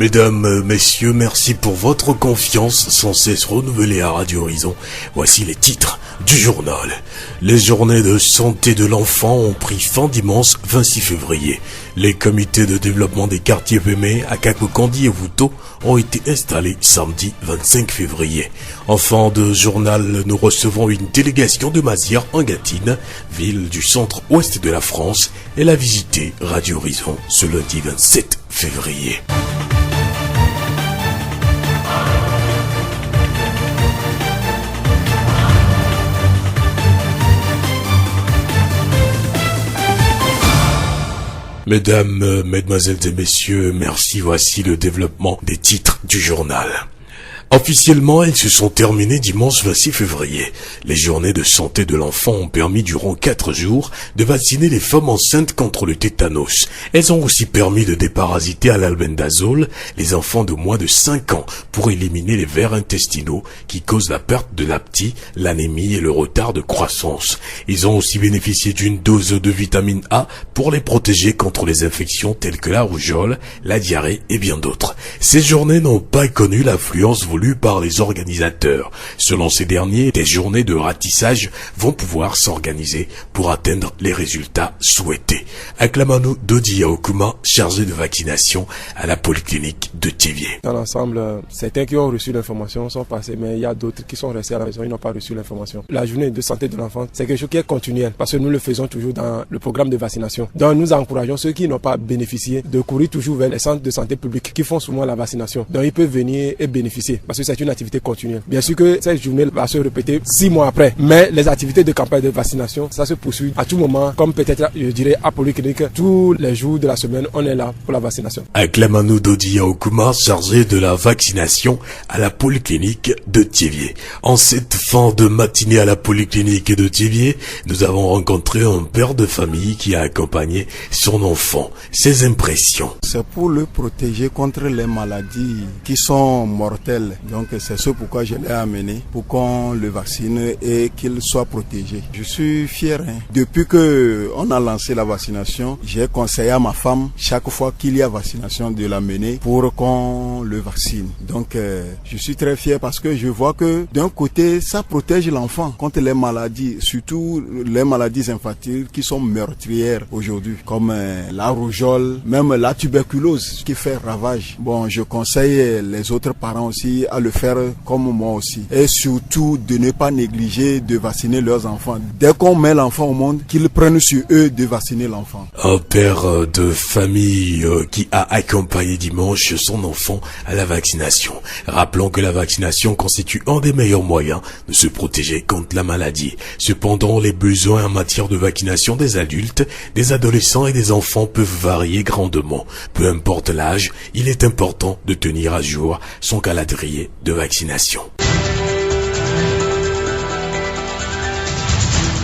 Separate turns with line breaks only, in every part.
Mesdames, messieurs, merci pour votre confiance sans cesse renouvelée à Radio Horizon. Voici les titres du journal. Les journées de santé de l'enfant ont pris fin dimanche 26 février. Les comités de développement des quartiers Vemé, Akakokandi et Vuto ont été installés samedi 25 février. En fin de journal, nous recevons une délégation de Mazières en Gâtine, ville du centre-ouest de la France. Elle a visité Radio Horizon ce lundi 27 février. Mesdames, mesdemoiselles et messieurs, merci, voici le développement des titres du journal. Officiellement, elles se sont terminées dimanche 26 février. Les journées de santé de l'enfant ont permis durant 4 jours de vacciner les femmes enceintes contre le tétanos. Elles ont aussi permis de déparasiter à l'albendazole les enfants de moins de 5 ans pour éliminer les vers intestinaux qui causent la perte de l'appétit, l'anémie et le retard de croissance. Ils ont aussi bénéficié d'une dose de vitamine A pour les protéger contre les infections telles que la rougeole, la diarrhée et bien d'autres. Ces journées n'ont pas connu l'affluence voulue par les organisateurs. Selon ces derniers, des journées de ratissage vont pouvoir s'organiser pour atteindre les résultats souhaités. Acclamons-nous Dodi Yaokuma, chargé de vaccination à la polyclinique de Thiviers.
Dans l'ensemble, certains qui ont reçu l'information sont passés, mais il y a d'autres qui sont restés à la maison, ils n'ont pas reçu l'information. La journée de santé de l'enfant, c'est quelque chose qui est continuel, parce que nous le faisons toujours dans le programme de vaccination. Donc nous encourageons ceux qui n'ont pas bénéficié de courir toujours vers les centres de santé publics qui font souvent la vaccination. Donc ils peuvent venir et bénéficier, parce que c'est une activité continuelle. Bien sûr que cette journée va se répéter 6 mois après, mais les activités de campagne de vaccination, ça se poursuit à tout moment, comme peut-être, je dirais, à Polyclinique, tous les jours de la semaine, on est là pour la vaccination.
Acclamons-nous Dodi Yaokuma, chargé de la vaccination à la polyclinique de Thiviers. En cette fin de matinée à la polyclinique de Thiviers, nous avons rencontré un père de famille qui a accompagné son enfant. Ses impressions.
C'est pour le protéger contre les maladies qui sont mortelles. Donc c'est ce pourquoi je l'ai amené, pour qu'on le vaccine et qu'il soit protégé. Je suis fier. Depuis que on a lancé la vaccination, j'ai conseillé à ma femme, chaque fois qu'il y a vaccination, de l'amener pour qu'on le vaccine. Donc je suis très fier parce que je vois que d'un côté, ça protège l'enfant contre les maladies, surtout les maladies infantiles qui sont meurtrières aujourd'hui, comme la rougeole, même la tuberculose qui fait ravage. Bon, je conseille les autres parents aussi à le faire comme moi aussi. Et surtout de ne pas négliger de vacciner leurs enfants. Dès qu'on met l'enfant au monde, qu'ils prennent sur eux de vacciner l'enfant.
Un père de famille qui a accompagné dimanche son enfant à la vaccination. Rappelons que la vaccination constitue un des meilleurs moyens de se protéger contre la maladie. Cependant, les besoins en matière de vaccination des adultes, des adolescents et des enfants peuvent varier grandement. Peu importe l'âge, il est important de tenir à jour son calendrier de vaccination.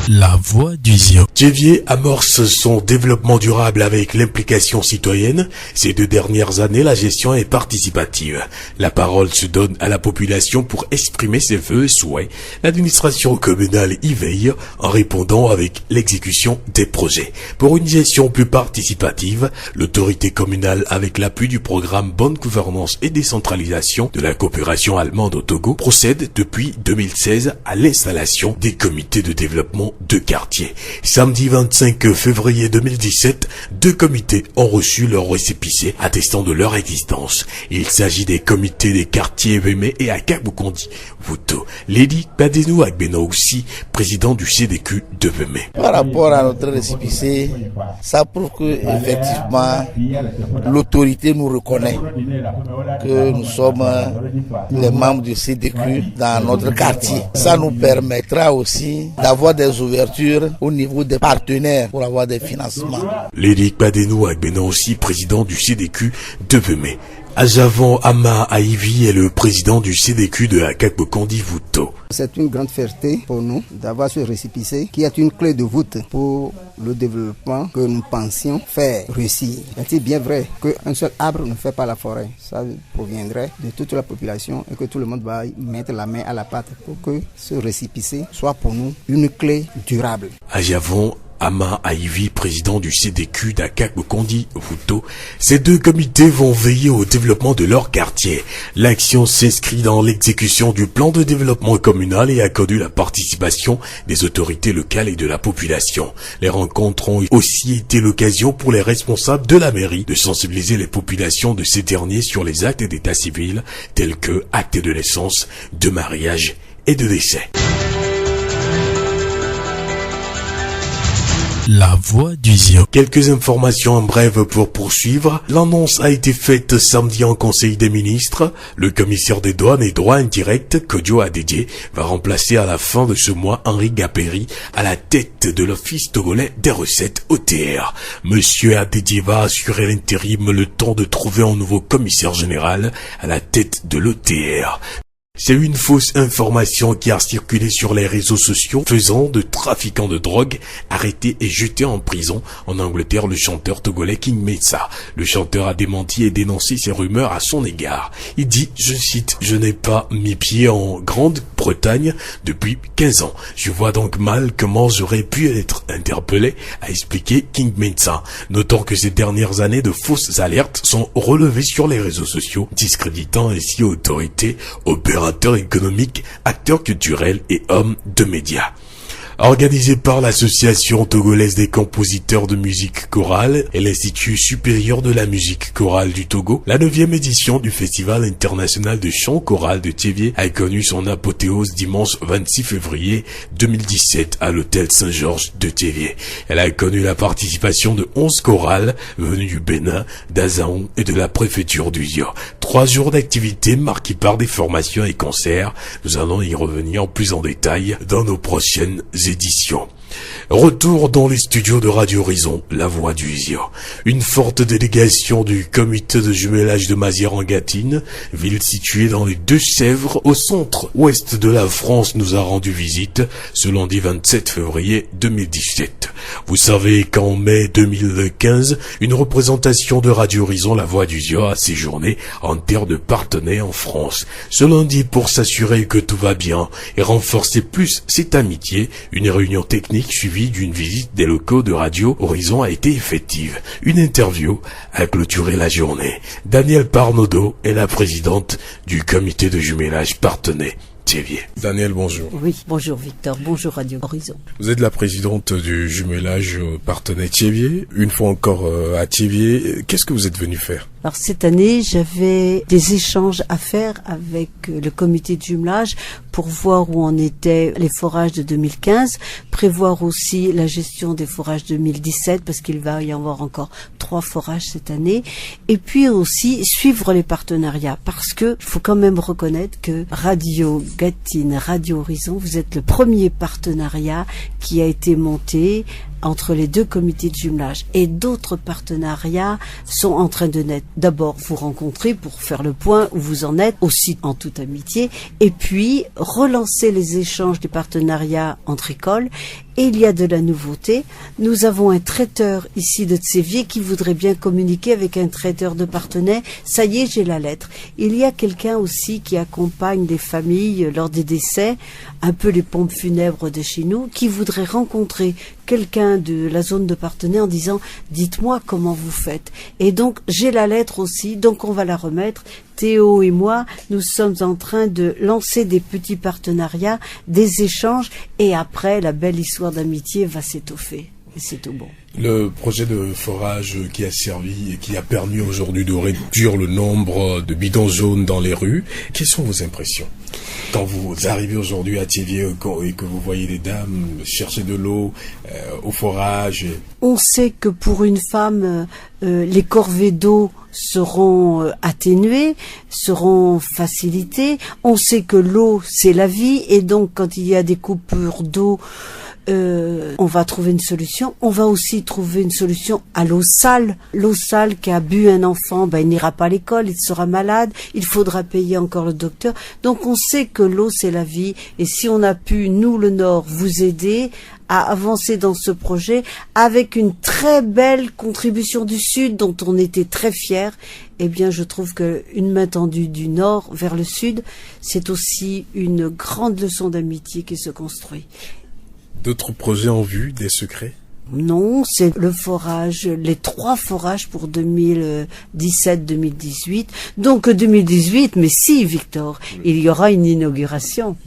La voix du Zion. Thiviers amorce son développement durable avec l'implication citoyenne. Ces 2 dernières années, la gestion est participative. La parole se donne à la population pour exprimer ses vœux et souhaits. L'administration communale y veille en répondant avec l'exécution des projets. Pour une gestion plus participative, l'autorité communale, avec l'appui du programme Bonne Gouvernance et Décentralisation de la coopération allemande au Togo, procède depuis 2016 à l'installation des comités de développement de quartier. Samedi 25 février 2017, 2 comités ont reçu leur récépissé attestant de leur existence. Il s'agit des comités des quartiers Vemé et Akabukondi Vuto. Lady Badenou Agbeno aussi, président du CDQ de Vemé.
Par rapport à notre récépissé, ça prouve que effectivement l'autorité nous reconnaît, que nous sommes les membres du CDQ dans notre quartier. Ça nous permettra aussi d'avoir des ouvertures au niveau des partenaires pour avoir des financements.
L'Éric Badenou Agbeno aussi, président du CDQ de Vemé. Ajavon Ama Aivi est le président du CDQ de Akakokandi Vuto.
C'est une grande fierté pour nous d'avoir ce récépissé qui est une clé de voûte pour le développement que nous pensions faire réussir. C'est bien vrai qu'un seul arbre ne fait pas la forêt. Ça proviendrait de toute la population et que tout le monde va mettre la main à la pâte pour que ce récépissé soit pour nous une clé durable.
Ajavon Ama Aivi, président du CDQ d'Akakondi Vuto, ces deux comités vont veiller au développement de leur quartier. L'action s'inscrit dans l'exécution du plan de développement communal et a connu la participation des autorités locales et de la population. Les rencontres ont aussi été l'occasion pour les responsables de la mairie de sensibiliser les populations de ces derniers sur les actes d'état civil tels que actes de naissance, de mariage et de décès.
La voix du Zion.
Quelques informations en bref pour poursuivre. L'annonce a été faite samedi en Conseil des ministres. Le commissaire des douanes et droits indirects, Kojo Adedje, va remplacer à la fin de ce mois Henri Gaperi à la tête de l'Office togolais des recettes OTR. Monsieur Adedje va assurer l'intérim le temps de trouver un nouveau commissaire général à la tête de l'OTR. C'est une fausse information qui a circulé sur les réseaux sociaux faisant de trafiquants de drogue arrêté et jeté en prison en Angleterre le chanteur togolais King Metsa. Le chanteur a démenti et dénoncé ces rumeurs à son égard. Il dit, je cite, « Je n'ai pas mis pied en Grande-Bretagne depuis 15 ans. Je vois donc mal comment j'aurais pu être interpellé », a expliqué King Metsa. Notons que ces dernières années de fausses alertes sont relevées sur les réseaux sociaux, discréditant ainsi autorités, opérateurs économiques, acteurs culturels et hommes de médias. Organisé par l'Association togolaise des compositeurs de musique chorale et l'Institut supérieur de la musique chorale du Togo, la 9e édition du Festival international de chant choral de Thiévié a connu son apothéose dimanche 26 février 2017 à l'hôtel Saint-Georges de Thiévié. Elle a connu la participation de 11 chorales venues du Bénin, d'Azaon et de la préfecture du Zion. 3 jours d'activité marqués par des formations et concerts. Nous allons y revenir plus en détail dans nos prochaines éditions. Retour dans les studios de Radio Horizon, la voix du Zion. Une forte délégation du comité de jumelage de Mazières-en-Gâtine, ville située dans les Deux-Sèvres, au centre-ouest de la France, nous a rendu visite ce lundi 27 février 2017. Vous savez qu'en mai 2015, une représentation de Radio Horizon, la voix du Zion, a séjourné en terre de Parthenay en France. Ce lundi, pour s'assurer que tout va bien et renforcer plus cette amitié, une réunion technique suivie d'une visite des locaux de Radio Horizon a été effective. Une interview a clôturé la journée. Danielle Parnaudot est la présidente du comité de jumelage Parthenay. Thiévié. Daniel, bonjour.
Oui, bonjour Victor, bonjour Radio Horizon.
Vous êtes la présidente du jumelage Parthenay Thiévié. Une fois encore à Thiévié, qu'est-ce que vous êtes venu faire?
Alors cette année, j'avais des échanges à faire avec le comité de jumelage pour voir où en étaient les forages de 2015, prévoir aussi la gestion des forages 2017 parce qu'il va y avoir encore 3 forages cette année, et puis aussi suivre les partenariats parce que il faut quand même reconnaître que Radio Gâtine, Radio Horizon, vous êtes le premier partenariat qui a été monté entre les 2 comités de jumelage, et d'autres partenariats sont en train de naître. D'abord, vous rencontrer pour faire le point où vous en êtes, aussi en toute amitié, et puis relancer les échanges des partenariats entre écoles. Et il y a de la nouveauté. Nous avons un traiteur ici de Thiévié qui voudrait bien communiquer avec un traiteur de Parthenay. Ça y est, j'ai la lettre. Il y a quelqu'un aussi qui accompagne des familles lors des décès, un peu les pompes funèbres de chez nous, qui voudrait rencontrer quelqu'un de la zone de Parthenay en disant « Dites-moi comment vous faites ». Et donc, j'ai la lettre aussi, donc on va la remettre. Théo et moi, nous sommes en train de lancer des petits partenariats, des échanges, et après, la belle histoire d'amitié va s'étoffer. Et c'est tout bon.
Le projet de forage qui a servi et qui a permis aujourd'hui de réduire le nombre de bidons jaunes dans les rues, quelles sont vos impressions quand vous arrivez aujourd'hui à Thiévié et que vous voyez des dames chercher de l'eau au forage?
On sait que pour une femme, les corvées d'eau seront atténuées, seront facilitées. On sait que l'eau, c'est la vie, et donc quand il y a des coupures d'eau, on va trouver une solution. On va aussi trouver une solution à l'eau sale. L'eau sale qu'a bu un enfant, il n'ira pas à l'école, il sera malade, il faudra payer encore le docteur. Donc on sait que l'eau c'est la vie, et si on a pu, nous le Nord, vous aider à avancer dans ce projet avec une très belle contribution du Sud dont on était très fiers, eh bien je trouve que une main tendue du Nord vers le Sud, c'est aussi une grande leçon d'amitié qui se construit.
D'autres projets en vue, des secrets?
Non, c'est le forage, les 3 forages pour 2017-2018. Donc 2018, mais si, Victor, il y aura une inauguration.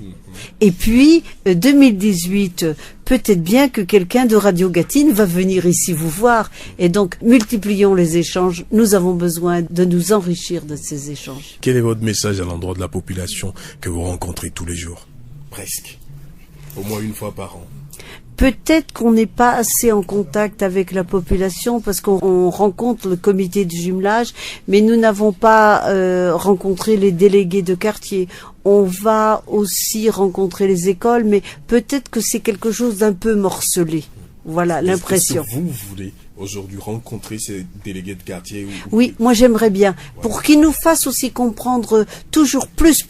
Et puis 2018, peut-être bien que quelqu'un de Radio Gâtine va venir ici vous voir. Et donc, multiplions les échanges. Nous avons besoin de nous enrichir de ces échanges.
Quel est votre message à l'endroit de la population que vous rencontrez tous les jours? Presque. Au moins une fois par an.
Peut-être qu'on n'est pas assez en contact avec la population parce qu'on rencontre le comité de jumelage, mais nous n'avons pas rencontré les délégués de quartier. On va aussi rencontrer les écoles, mais peut-être que c'est quelque chose d'un peu morcelé. Voilà l'impression.
Est-ce que vous voulez aujourd'hui rencontrer ces délégués de quartier
Oui, moi j'aimerais bien, pour qu'ils nous fassent aussi comprendre toujours plus,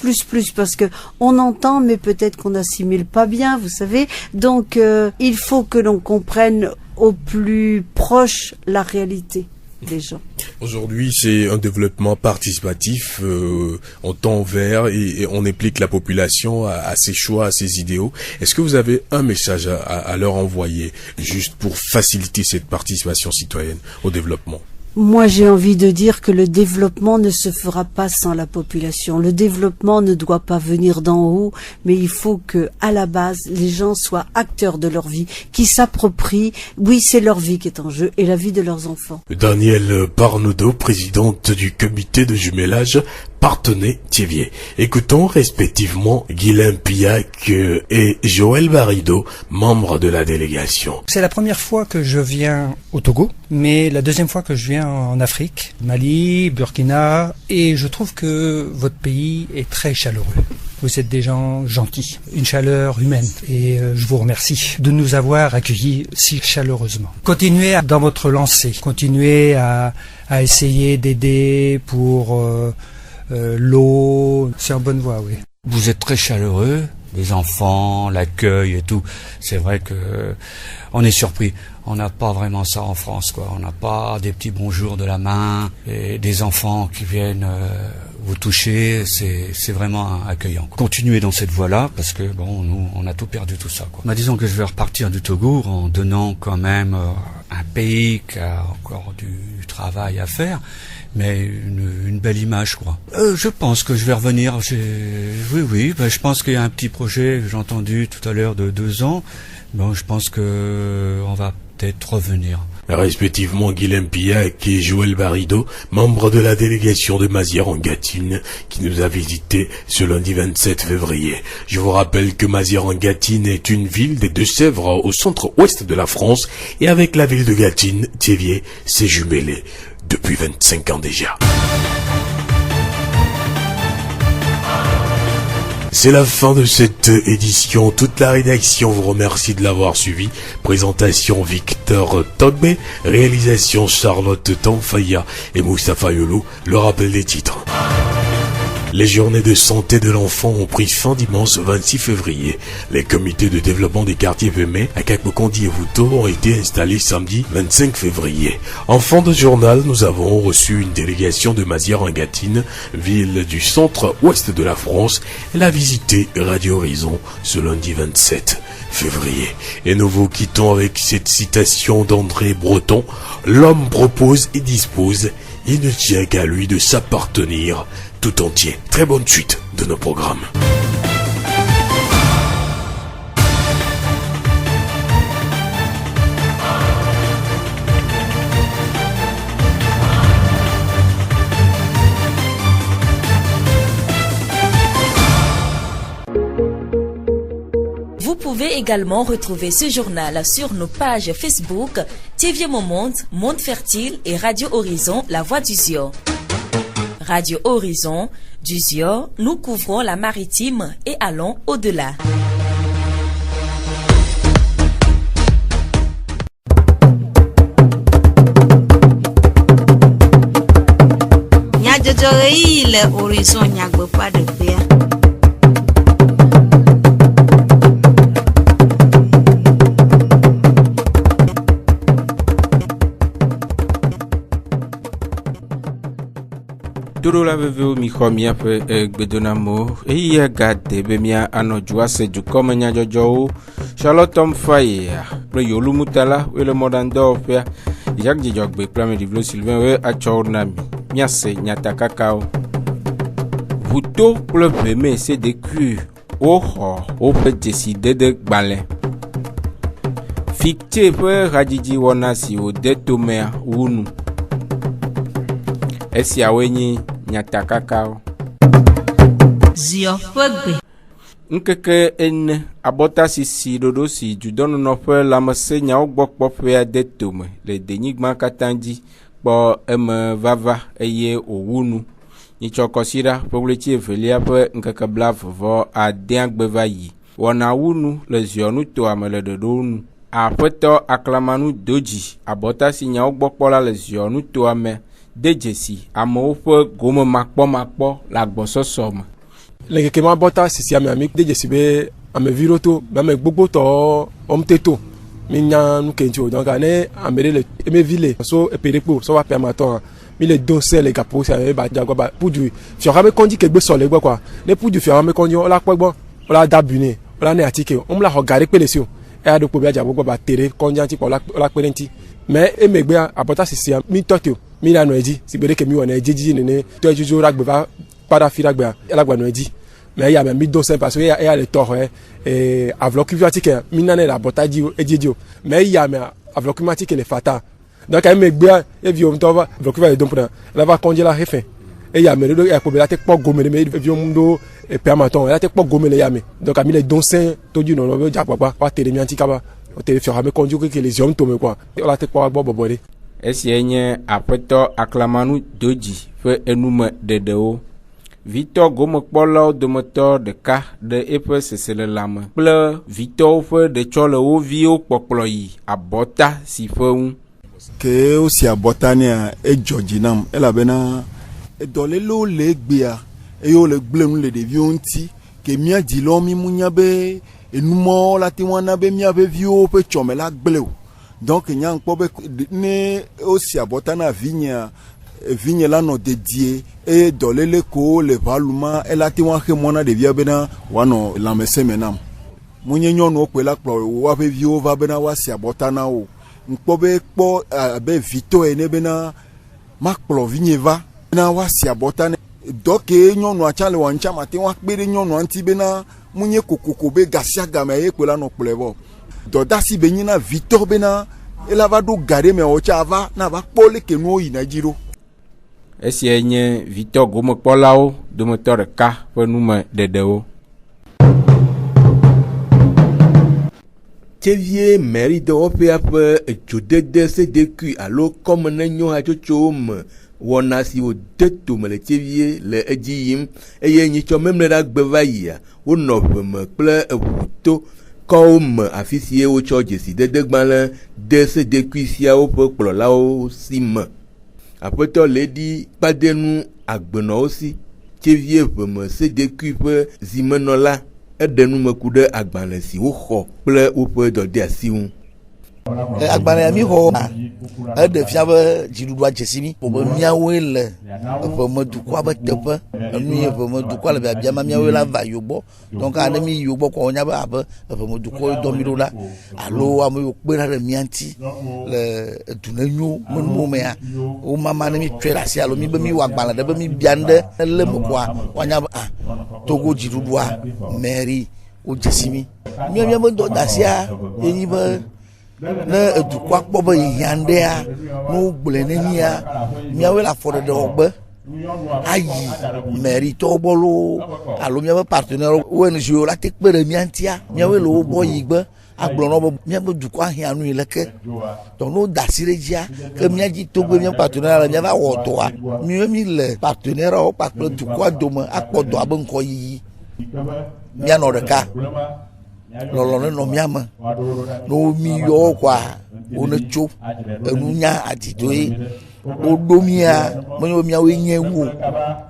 parce que on entend, mais peut-être qu'on n'assimile pas bien, vous savez. Donc il faut que l'on comprenne au plus proche la réalité des gens.
Aujourd'hui, c'est un développement participatif, on tend vers et on implique la population à ses choix, à ses idéaux. Est-ce que vous avez un message à leur envoyer, juste pour faciliter cette participation citoyenne au développement?
Moi, j'ai envie de dire que le développement ne se fera pas sans la population. Le développement ne doit pas venir d'en haut, mais il faut que, à la base, les gens soient acteurs de leur vie, qui s'approprient. Oui, c'est leur vie qui est en jeu et la vie de leurs enfants.
Danielle Barnudo, présidente du comité de jumelage Parthenay-Thiviers. Écoutons respectivement Guylain Pillac et Joël Barido, membres de la délégation.
C'est la première fois que je viens au Togo, mais la deuxième fois que je viens en Afrique, Mali, Burkina, et je trouve que votre pays est très chaleureux. Vous êtes des gens gentils, une chaleur humaine, et je vous remercie de nous avoir accueillis si chaleureusement. Continuez dans votre lancée, continuez à essayer d'aider pour l'eau, c'est en bonne voie, oui.
Vous êtes très chaleureux, les enfants, l'accueil et tout. C'est vrai que on est surpris. On n'a pas vraiment ça en France, quoi. On n'a pas des petits bonjours de la main et des enfants qui viennent vous toucher. C'est vraiment accueillant, quoi. Continuez dans cette voie-là parce que bon, nous, on a tout perdu tout ça, quoi. Disons que je vais repartir du Togo en donnant quand même un pays qui a encore du travail à faire. Mais une belle image, quoi. Je pense que je vais revenir. Oui. Je pense qu'il y a un petit projet que j'ai entendu tout à l'heure de 2 ans. Bon, je pense que on va peut-être revenir.
Respectivement Guylain Pillac et Joël Barido, membres de la délégation de Mazières-en-Gâtine, qui nous a visité ce lundi 27 février. Je vous rappelle que Mazières-en-Gâtine est une ville des Deux-Sèvres au centre-ouest de la France, et avec la ville de Gâtine, Thiviers s'est jumelé depuis 25 ans déjà. C'est la fin de cette édition. Toute la rédaction vous remercie de l'avoir suivi. Présentation Victor Togbe, réalisation Charlotte Tanfaya et Moustapha Yolo. Le rappel des titres. Les journées de santé de l'enfant ont pris fin dimanche 26 février. Les comités de développement des quartiers Vémé à Kakbokondi et Vouto ont été installés samedi 25 février. En fin de journal, nous avons reçu une délégation de Mazières-en-Gâtine, ville du centre-ouest de la France. Elle a visité Radio Horizon ce lundi 27 février. Et nous vous quittons avec cette citation d'André Breton. L'homme propose et dispose. Il ne tient qu'à lui de s'appartenir tout entier. Très bonne suite de nos programmes.
Vous pouvez également retrouver ce journal sur nos pages Facebook Thiviers Monde, Monde Fertile et Radio Horizon, La Voix du Zio. Radio Horizon, du Zio, nous couvrons la maritime et allons au-delà.
Le Horizon nyagbe pas de paix.
Doro la veve mi xɔ miaƒe gbedonamo eye gade be mia anɔ dua se dukɔme nyadzɔdzɔwo Charlotte Mfaye kple yolumutala we le mɔɖaŋudɔwɔƒea Jacques Dzidzɔgbe kple Ameɖivlo Sylvain we atsɔ na mi miase nyatakakawo. Ʋuto kple ʋeme CDQ woxɔ woƒe dzesidede gbalẽ. Fictse ƒe hadzidzi wɔna si wòde tomea wunu. Esiawoe nye nyatakakawo.
Zio ƒe gbe.
Nkeke ene abɔta sisi ɖoɖo si dzudɔnunɔƒe lãmesẽ nyawo gbɔ kpɔƒea de tome le denyigba katã dzi kpɔ eme vava eye wòwunu. Nyitsɔkɔsira ƒe ɣleti evelia ƒe ŋkeke blavevɔ adea gbe va yi. Wɔna wunu le ziɔnutoa me le ɖoɖo nu. Aƒetɔ Aklamanu Dodzi abɔta si nyawo gbɔ kpɔ la le ziɔnutoa me de dzesi amewo ƒe gome makpɔmakpɔ le agbɔsɔsɔ me.
Le keke ma bɔta sisi ame ami de dzesi be ame vi ɖo to be ame gbogbo tɔ wɔm te to mi nya nu ke ŋuti o donc ne ame ɖe le eme vi le so epe ɖe kpo so va pe amatɔ mi le don se le gapo si ame ba dzagba ba pudu fiɔxa be kɔndzi ke gbe sɔ le gbɔ quoi ne pudu fiɔxa be kɔndzi wala kpɔ gbɔ wala da bu ne wala ne atike o mla xɔ ga ɖe kpe le si o eya ɖo kpo be adzagba gbɔ ba te ɖe kɔndzia ŋuti kpɔ wala kpe ɖe ŋuti mais emegbea abɔta sisi mi tɔ te o mi la nɔ edzi si gbe ɖe ke mi wɔna edzi dzi nene tɔ edzodzo ɖagbe va kpa ɖe afi ɖagbea ela gba nɔ edzi. Mais il y a même mis deux parce que il y a les torts avec climatique minane la bataille edjidio mais il y a mais avec climatique les fata donc elle me bien et viom tova avec va donc là va conduire la refin et il y a mais il y a probabilité pas gomme mais viom do et permaton elle a pas gomme les yame donc a mis les dons tout du non ja pas télémi antikaba au téléphone a me conduire que les hommes tombe quoi on a te pas bobore
esienye aƒetɔ Aklamanu Dodzi ƒe enume dedewo. Vitɔ gomekpɔlawo dometɔ ɖeka ɖe eƒe seselelãme kple vitɔwo ƒe ɖetsɔ le wo viwo kpɔkplɔ yi abɔta si ƒe ŋu.
Ke wosi abɔta nea edzɔ dzi nam elabena edɔlélewo le egbea eye wole gblẽ nu le ɖeviwo ŋuti ke mía dzilawo mi mu nya be enumɔwo la te ŋu na be míaƒe viwo ƒe tsɔme la gblẽ o donc nya ŋkpɔ be ne wosi abɔta na vinyea vinye la nɔ dedie eye dɔléle ko le valuma ela te ŋu axe mɔ na ɖevia bena woanɔ lãmesẽ me nam. Munye nyɔnuwo kpe la kplɔ woaƒe viwo va bena woasi abɔta na wo. Nkpɔ be kpɔ abe vitɔ ene bena makplɔ vinye va bena woasi abɔta ne. Dɔ ke nyɔnua tsã le wɔ ŋutia mate ŋu akpe ɖe nyɔnua ŋuti bena munye kokoko be gasia game ye kpe la nɔ kplɔe vɔ. Dɔdasi be nyi na vitɔ bena ela va ɖo ga ɖe me wòtsa ava na va kpɔ leke nuwo yina dzi ɖo.
Esia nye vitɔ gomekpɔlawo dometɔ ɖeka ƒe nume dedewo.
Tsevie mairie dɔwɔƒea ƒe edzodede CDQ alo kɔme ne nyo hatsotsowo me wɔna si wòde tome le tsevie le edzi yim eye nyitsɔ memle ɖa gbe va yia wonɔ ʋe me kple eʋuto kɔwo me afi sie wotsɔ dzesidede gbalẽ de CDQ siawo ƒe kplɔlawo si me. Aƒetɔ Lady Kpadenu agbenɔwo si tsevie ʋeme CDQ ƒe zimenɔla eɖe numeku ɖe agbalẽ si woxɔ kple woƒe dɔdeasi ŋu.
Agbalẽ mi xɔ eɖe fia be dziɖuɖua dzesi mi be míawoe le ʋeme dukɔa be teƒe enu ye ʋeme dukɔa le biabia ma míawoe la va yogbɔ donc ne mi yogbɔ kɔ wonya be abe ʋeme dukɔa dɔ mi ɖo la alo ame yiwo kpena ɖe mía ŋuti le dunenyo menuwo mea wo mama ne mi tsɔe ɖe asi alo mi be mi wɔ agbalẽ ɖe be mi bia nu ɖe ele me kɔa woanya be Togo dziɖuɖua mairie wo dzesi mi mía be dɔ da asia yenyi be ne edukɔa kpɔ be hiã ɖea no gblẽ ne mia míawoe le afɔɖeɖe wɔgbe ayi mairie tɔwo gbɔ loo alo míaƒe partenaire ONG la te kpe ɖe mía ŋutia míawoe le wo gbɔ yi gbe agblɔ nɔ be míaƒe dukɔa hiã nu yi leke donc no da asi ɖe dzia ke mía dzi togbe míaƒe partenaire le míava wɔ dɔa mi le partenairewo kpakple dukɔa dome akpɔ dɔa be ŋkɔ yiyi míanɔ ɖeka lɔlɔ ne nɔ mía me no mi yɔwo kɔa wone tso enu nya aditoe woɖo mía menye be míawoe nye wo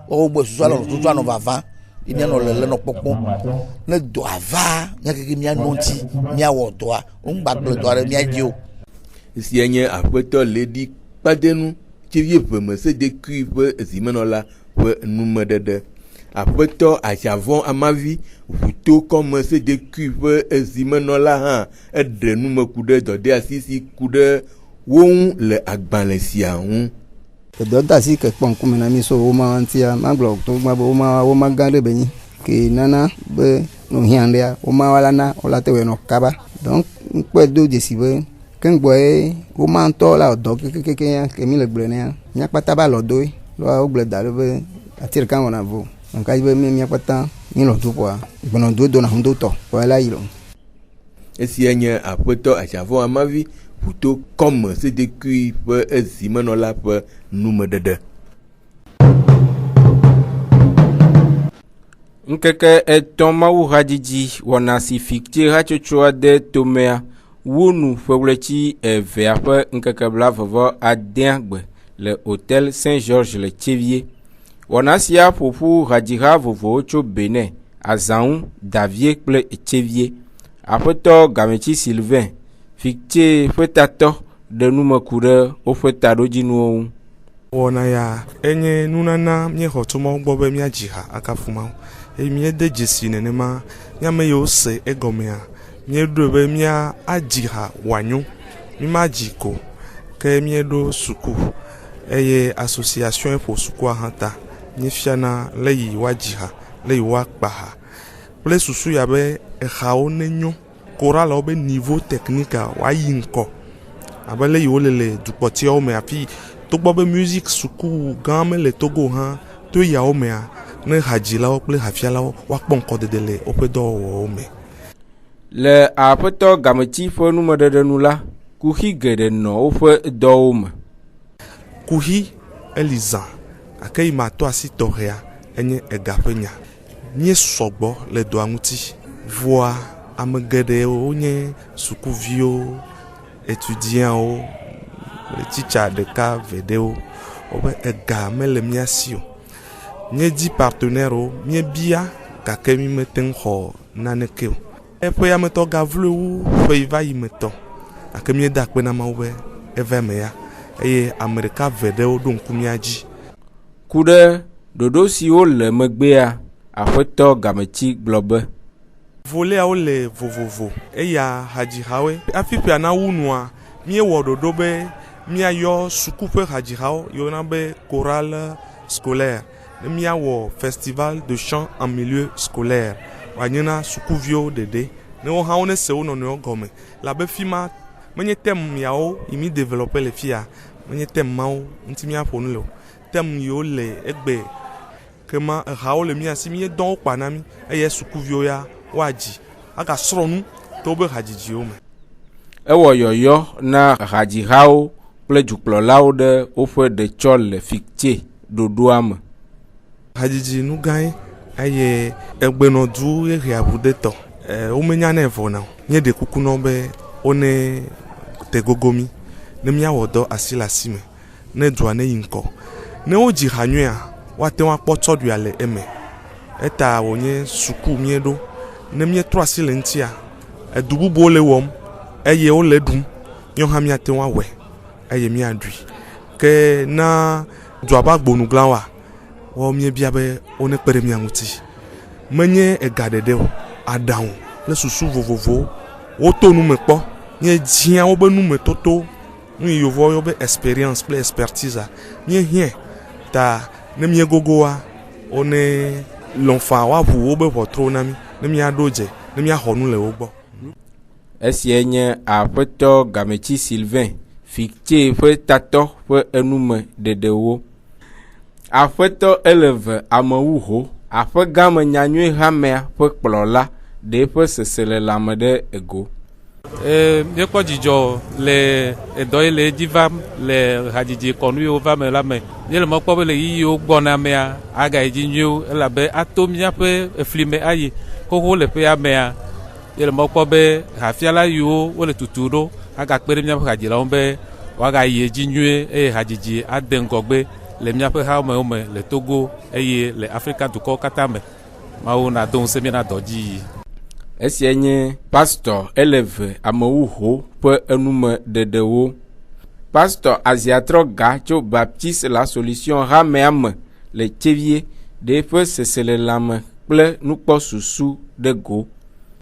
wogbe susua le tutu anɔ vava míanɔ lele nɔ kpɔkpɔ ne dɔ ava míakeke míanɔ ŋuti míawɔ dɔa ŋugbagble dɔa ɖe mía dzi o.
Esia nye aƒetɔ Lady Kpadenu tsevie ʋeme CDQ ƒe zimenɔla ƒe numeɖeɖe. aƒetɔ Atsiavɔ Amavi ʋuto kɔme CDQ ƒe ezimenɔla hã eɖe nume ku ɖe dɔdeasi si ku ɖe wo ŋu le agbalẽ sia ŋu.
Dɔdeasi ke kpɔ ŋkume na mi so woma ŋutia magblɔ to gba be woma gã ɖe be nyi ke nana be no hiã ɖea woma wala na wala te wɔ kaba donc nkpɔe do dzesi be keŋgbɔe woma ŋutɔ la dɔ kekekeke ke mi le gblɔ nea míakpata ba lɔ doe lɔ wogblɔ da ɖe be ati ɖeka wɔna vo nka be míakpata mi lɔ do ƒoa gbɔnɔ do dona ŋu do tɔ ƒoa la yi lɔ.
Esia nye aƒetɔ Atsiavɔ Amavi ʋuto kɔme CDQ ƒe ezimenɔla ƒe numeɖeɖe.
Nkeke etɔ̃ mawu hadzidzi wɔna si fiktie hatsotso aɖe tomea wonu ƒeɣleti evea ƒe ŋkeke blavevɔ adea gbe le Hôtel Saint-Georges le Tsévier. Wɔna sia ƒoƒu hadziha vovovowo tso Benin, Azãu, Davie kple Tsévier. Aƒetɔ Gametsi Sylvain fiktie ƒe tatɔ ɖe nume ku ɖe woƒe taɖodzinuwo ŋu.
Wɔna ya enye nunana míexɔ tso Mawu gbɔ be míadzi ha akafu Mawu eye míede dzesi nenema míame yiwo se egɔmea míeɖo be mía adzi ha wòanyo mímadzi ko ke míeɖo suku eye association ƒo sukua hã ta míefiana le yi woadzi ha le yi woakpa ha kple susu ya be exawo nenyo koralawo be niveau technique woayi ŋkɔ abe le yi wole le dukpɔtiawo me afi togbɔ be musique suku gã me le Togo hã to yawo mea ne hadzilawo kple hafialawo woakpɔ ŋkɔdede le woƒe dɔwɔwɔwo me.
Le aƒetɔ Gametsi ƒe numeɖeɖe nu la, kuxi geɖe nɔ woƒe dɔwo me.
Kuxi eli zã gake yi matɔ asi tɔxɛa enye ega ƒe nya. Mie sɔgbɔ le dɔa ŋuti vɔa ame geɖewo nye sukuviwo, étudiantwo, le tsitsa ɖeka veɖewo wobe ega mele mía si o. Míedi partenaire wo míebia gake mi mete ŋu xɔ naneke o. Eƒe ametɔ gavlo wu ƒe yi va yi me tɔ gake míeda akpe na Mawu be eva me ya eye ame ɖeka veɖewo ɖo ŋku mía dzi.
Ku ɖe ɖoɖo siwo le megbea, aƒetɔ Gametsi gblɔ be
voléawo le vovovo eya hadzihawoe afi ƒea na wu nua míewɔ ɖoɖo be míayɔ suku ƒe hadzihawo yɔna be chorale scolaire ne míawɔ festival de chant en milieu scolaire wòanye na sukuviwo ɖeɖe ne wo hã wo ne se wo nɔnɔewo gɔme labe fi ma menye tem yawo yi mi développer le fia menye tem mawo ŋuti míaƒo nu le o tem yiwo le egbe kema ehawo le mía si míedɔ wo kpa na mí eye sukuviwo ya woadzi agasrɔ̃ nu to wobe hadzidziwo me.
Ewɔ yɔyɔ na hadzihawo kple dukplɔlawo ɖe woƒe ɖetsɔ le fiktie ɖoɖoa me.
Hadzidzi nu gãe eye egbenɔdu yehea ʋu ɖe tɔ womenya ne vɔ na o míeɖe kuku nɔ be wone te gogo mí ne míawɔ dɔ asi le asi me ne dua ne yi ŋkɔ ne wodzi ha nyuia woate ŋu akpɔ tsɔɖoa le eme eta wònye suku míeɖo ne míetrɔ asi le ŋutia edu bubuwo le wɔm eye wole ɖum míawo hã míate ŋu awɔe eye míaɖui ke na dua ƒe agbonuglawoa wɔwo míebia be wone kpe ɖe mía ŋuti menye ega ɖeɖe o aɖaŋu kple susu vovovowo woto nu me kpɔ míedzia wobe nu me toto nu yi yovowo yɔ be experience kple expertise míehiã ta ne míegogoa wone lɔ̃fa woaʋu wobe ʋɔtruwo na mí ne míaɖo dze ne míaxɔ nu le wo gbɔ.
Esia nye aƒetɔ Gametsi Sylvain fiktie ƒe tatɔ ƒe enume ɖeɖewo. Aƒetɔ eleve amewu aƒe game nyanyui hamea ƒe kplɔla ɖe eƒe sese le lãme ɖe ego.
Míekpɔ dzidzɔ le edɔ yi le edzi vam le hadzidzi kɔnu yiwo va me la me. Míele mɔ kpɔ be le yiyiwo gbɔna mea aga yi dzi nyuiwo elabe ato míaƒe efli me ayi xoxo le ƒea mea. Míele mɔ kpɔ be hafiala yiwo wole tutu ɖo agakpe ɖe míaƒe hadzilawo be woaga yi edzi nyuie eye hadzidzi ade ŋgɔgbe le míaƒe hamewo me le Togo eye le Afrika dukɔwo katã me. Mawu na do ŋusẽ mí na dɔ dzi yi.
Esia nye pastor eleve amewu ƒe enume ɖeɖewo. Pastor Aziatrɔ Ga tso Baptiste la solution hamea me le Tsévier ɖe ƒe seselelãme kple nukpɔ susu ɖe go.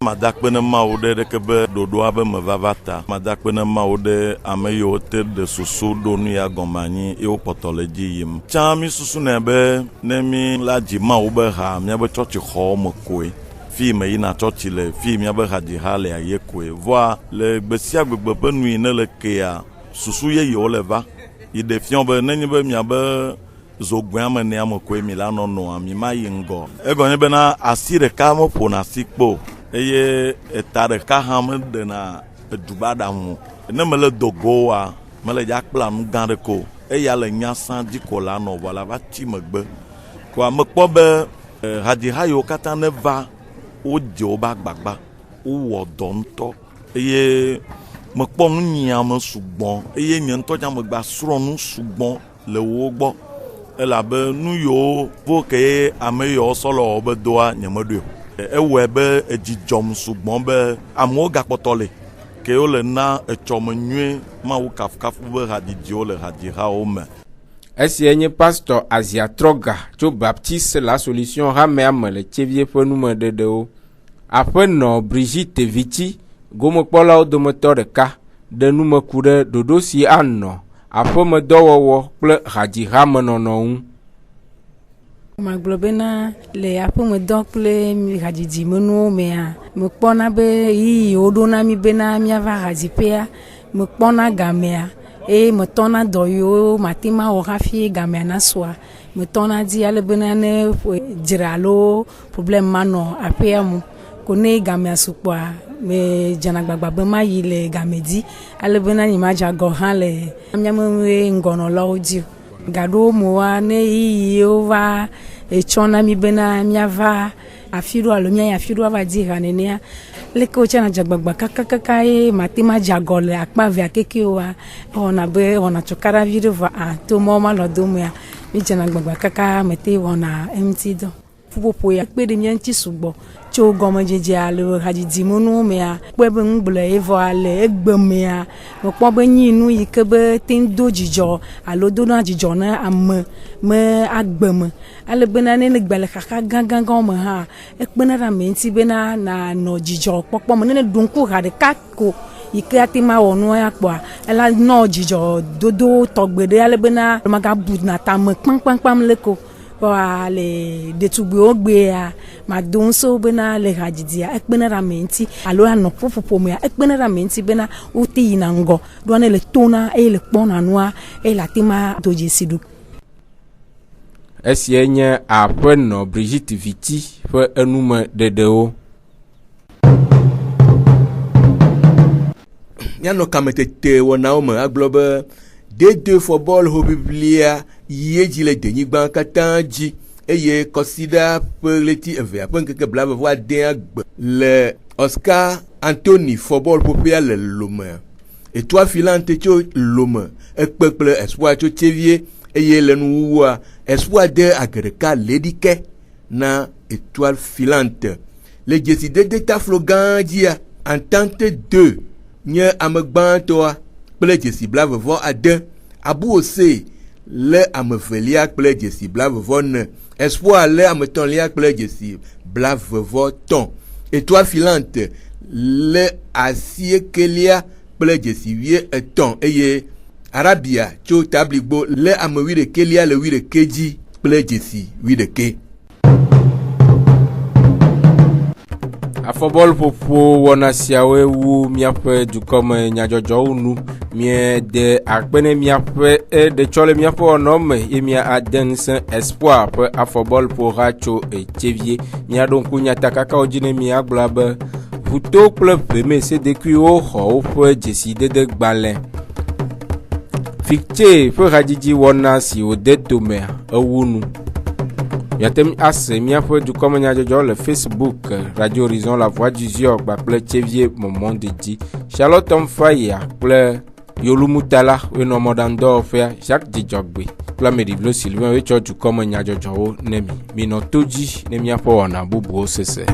Madakpe ne mawo ɖe ɖeke be ɖoɖoa be me vava ta. Madakpe ne mawo ɖe ame yiwo te ɖe susu ɖo nu ya gɔme anyi ye wokpɔtɔ le dzi yim. Tsã mi susu nɛ be ne mi la dzi mawo be ha miabe tsɔtsi xɔwo me koe. Fi me yina tsɔtsi le fi miabe hadziha le aye koe. Vɔa le gbe sia gbegbe ƒe nui ne le kea susu yeyewo le va. Yi ɖe fiɔ be nenye be miabe zogbea me ne ame koe mi la nɔnɔa mi ma yi ŋgɔ. Egɔnye bena asi ɖeka me ƒona asi kpo. Eye eta ɖeka hã me ɖena edubaɖaŋu. Ne mele dogoa mele dza kpla nu gã ɖe ko. Eya le nyasã dzikola nɔ vɔ la va tsi megbe. Koa mekpɔ be hadziha yiwo katã ne va wodze wobe agbagba, wowɔ dɔ ŋutɔ. Eye mekpɔ nu nyiame sugbɔ. Eye nye ŋutɔ dza megba srɔ̃ nu sugbɔ le wo gbɔ. Elabe nu yiwo vo ke ame yiwo sɔ le wɔ be doa nye meɖoe. Ewɔe be edzidzɔm sugbɔn be amewo gakpɔtɔ le ke wole na etsɔme nyuie mawu kafukafu be hadzidziwo le hadzihawo me.
Esie nye pastor Aziatroga tso Baptiste la solution hamea me le tsevie ƒe numeɖeɖewo. Aƒenɔ Brigitte Vici gomekpɔlawo dometɔ ɖeka ɖe nume ku ɖe ɖoɖo si anɔ aƒemedɔwɔwɔ kple hadzihamenɔnɔ ŋu.
Magblɔ bena le aƒemedɔ kple hadzidzimenuwo mea mekpɔna be yiwo ɖona mi bena miava hadziƒea mekpɔna gamea eye metɔna dɔ yiwo mate ma wɔ hafi gamea nasɔa metɔna dzi ale bena ne dzra alo problem manɔ aƒea mu ko ne gamea sukpɔa me dzana gbagba be ma yi le game dzi ale bena nye ma dzagɔ hã le miamewoe ŋgɔnɔlawo dzi. Gaɖo moa ne yiwo va etsɔna mi bena miava afi ɖo alo miayi afi ɖo ava dzi ha nenea leke wotsana dzagbagba kakakaka ye mate ma dzagɔ le akpa vea kekewoa wɔna be wɔna tsokaɖavi ɖe va to mɔ ma lɔ domea mi dzana gbagba kaka mete wɔna eŋuti dɔ. Ƒuƒoƒo ya kpe ɖe mia ŋuti sugbɔ tso gɔmedzedzea le hadzidzimenuwo mea kpe be ŋugblẽ evɔa le egbe mea mekpɔ be nyi nu yi ke be teŋ do dzidzɔ alo dona dzidzɔ ne ame me agbe me ale bena ne le gbe le xaxa gãgãgãwo me hã ekpena ɖe ame ŋuti bena nanɔ dzidzɔ kpɔkpɔ me ne ɖo ŋku ha ɖeka ko yi ke ate ma wɔ nua ya kpɔa ela nɔ dzidzɔ dodo tɔgbe ɖe ale bena magabu na tame kpamkpamkpam le ko. Wa le detugbiwo gbea mado ŋusẽwo bena le hadzidzia ekpena ɖe ame ŋuti alo anɔ ƒuƒoƒo mea ekpena ɖe ame ŋuti bena wote yina ŋgɔ ɖoa ne le tona eye le kpɔna nua eye le ate ma do dzesi ɖo.
Esie nye aƒenɔ Brigitte Vici ƒe enumeɖeɖewo.
Mianɔ kametete wɔnawo me agblɔ be D2 football hoʋiʋlia yie dzi le denyigba katã dzi eye kɔsida ƒe ɣleti evea ƒe ŋkeke blaeve-vɔ-ade gbe le Oscar Anthony football ƒoƒea le Lome. Etoile filante tso Lome ekpe kple Espoir tso Tsevie eye le nuwuwua Espoir de age ɖeka leɖike na Etoile filante. Le dzesidede taflo gã dzia Entente 2 nye amegbãtɔa kple dzesi blaeve-vɔ-ade, Abu Ose le amevelia kple dzesi blaeve-vɔ-4, Espoir le ametɔ̃lia kple dzesi blaeve-vɔ-3, Etoile filante le asiekelia kple dzesi 13 eye Arabia tso Tabligbo le ame 11 le 11 dzi kple dzesi 11.
Afɔbɔl ƒoƒo wɔna siawoe wu miaƒe dukɔme nyadzɔdzɔwo nu miede akpe ne miaƒe ɖe tsɔ le miaƒe wɔnɔ me ye mia ade ŋusẽ Espoir ƒe afɔbɔl ƒoha tso Tsevie miaɖo ŋku nyatakakawo dzi ne miagblɔ be ʋuto kple ʋeme sedekuiwo xɔ woƒe dzesidede gbalẽ. Fichte ƒe hadzidzi wɔna si wòde tome ewu nu. Yatem ase miaƒe dukɔme nyadzɔdzɔ le Facebook Radio Horizon La Voix du Zion kpakple Tsevie Moment de Dzi. Charlotte Mfaya kple Yolumutala wenɔ mɔɖaŋudɔwɔƒea Jacques Dzidzɔgbe kple Ameɖivlo Sylvain wetsɔ dukɔme nyadzɔdzɔwo ne mi. Minɔ to dzi ne miaƒe wɔna bubuwo sese.